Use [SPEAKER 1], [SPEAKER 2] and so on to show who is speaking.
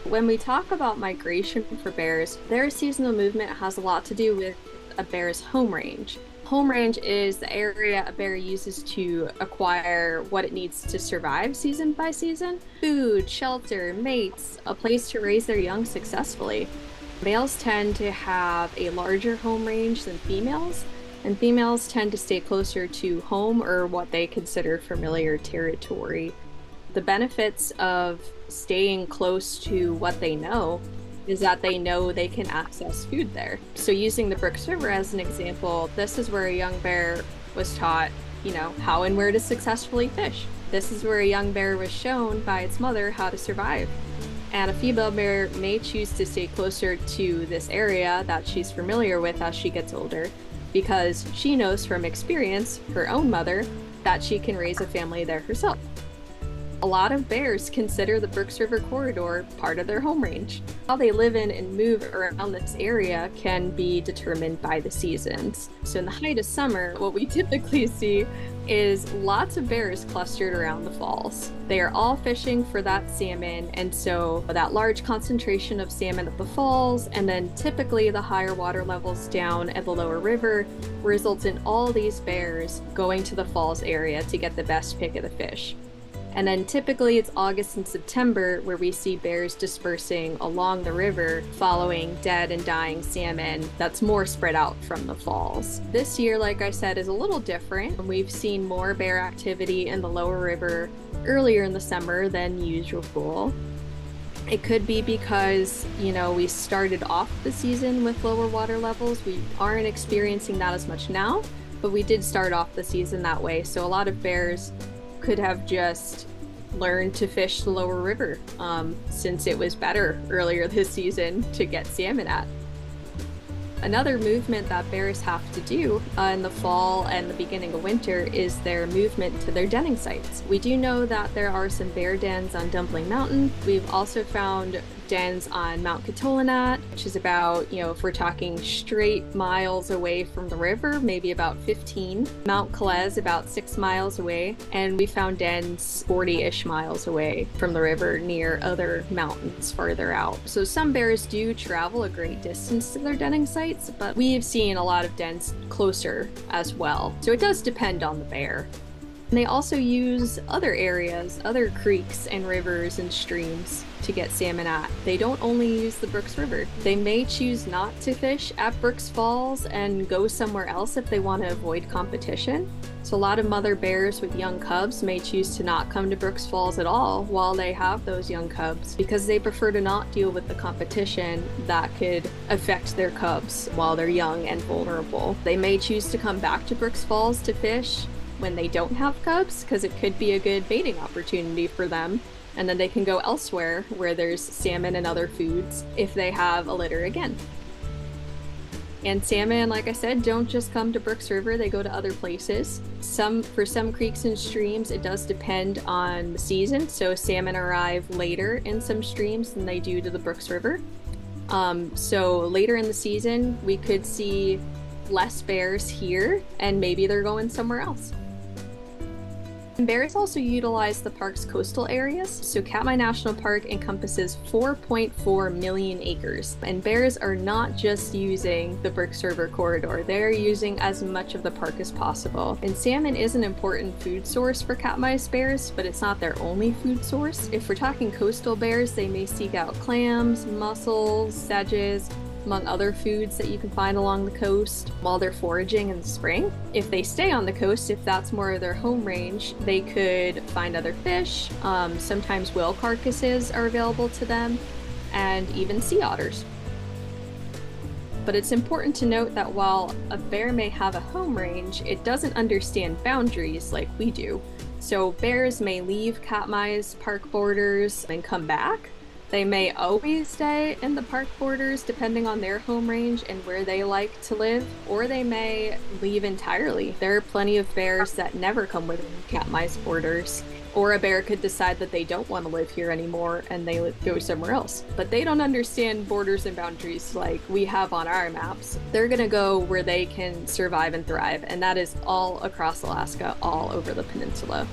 [SPEAKER 1] When we talk about migration for bears, their seasonal movement has a lot to do with a bear's home range. Home range is the area a bear uses to acquire what it needs to survive season by season: food, shelter, mates, a place to raise their young successfully. Males tend to have a larger home range than females, and females tend to stay closer to home or what they consider familiar territory. The benefits of staying close to what they know is that they know they can access food there. So using the Brooks River as an example, this is where a young bear was taught, how and where to successfully fish. This is where a young bear was shown by its mother how to survive. And a female bear may choose to stay closer to this area that she's familiar with as she gets older, because she knows from experience, her own mother, that she can raise a family there herself. A lot of bears consider the Brooks River corridor part of their home range. How they live in and move around this area can be determined by the seasons. So in the height of summer, what we typically see is lots of bears clustered around the falls. They are all fishing for that salmon, and so that large concentration of salmon at the falls, and then typically the higher water levels down at the lower river, results in all these bears going to the falls area to get the best pick of the fish. And then typically it's August and September where we see bears dispersing along the river following dead and dying salmon that's more spread out from the falls. This year, like I said, is a little different. We've seen more bear activity in the lower river earlier in the summer than usual. It could be because, we started off the season with lower water levels. We aren't experiencing that as much now, but we did start off the season that way. So a lot of bears could have just learned to fish the lower river since it was better earlier this season to get salmon at. Another movement that bears have to do in the fall and the beginning of winter is their movement to their denning sites. We do know that there are some bear dens on Dumpling Mountain. We've also found dens on Mount Katolanat, which is about, if we're talking straight miles away from the river, maybe about 15. Mount Calais, about 6 miles away. And we found dens 40-ish miles away from the river near other mountains farther out. So some bears do travel a great distance to their denning sites, but we've seen a lot of dens closer as well. So it does depend on the bear. And they also use other areas, other creeks and rivers and streams to get salmon at. They don't only use the Brooks River. They may choose not to fish at Brooks Falls and go somewhere else if they want to avoid competition. So a lot of mother bears with young cubs may choose to not come to Brooks Falls at all while they have those young cubs, because they prefer to not deal with the competition that could affect their cubs while they're young and vulnerable. They may choose to come back to Brooks Falls to fish when they don't have cubs, because it could be a good mating opportunity for them, and then they can go elsewhere where there's salmon and other foods if they have a litter again. And salmon, like I said, don't just come to Brooks River, they go to other places. For some creeks and streams, it does depend on the season, so salmon arrive later in some streams than they do to the Brooks River. So later in the season, we could see less bears here, and maybe they're going somewhere else. Bears also utilize the park's coastal areas. So Katmai National Park encompasses 4.4 million acres, and bears are not just using the Brooks River corridor, they're using as much of the park as possible. And salmon is an important food source for Katmai's bears, but it's not their only food source. If we're talking coastal bears, they may seek out clams, mussels, sedges, among other foods that you can find along the coast while they're foraging in the spring. If they stay on the coast, if that's more of their home range, they could find other fish. Sometimes whale carcasses are available to them, and even sea otters. But it's important to note that while a bear may have a home range, it doesn't understand boundaries like we do. So bears may leave Katmai's park borders and come back. They may always stay in the park borders depending on their home range and where they like to live, or they may leave entirely. There are plenty of bears that never come within Katmai's borders. Or a bear could decide that they don't want to live here anymore and they go somewhere else. But they don't understand borders and boundaries like we have on our maps. They're gonna go where they can survive and thrive, and that is all across Alaska, all over the peninsula.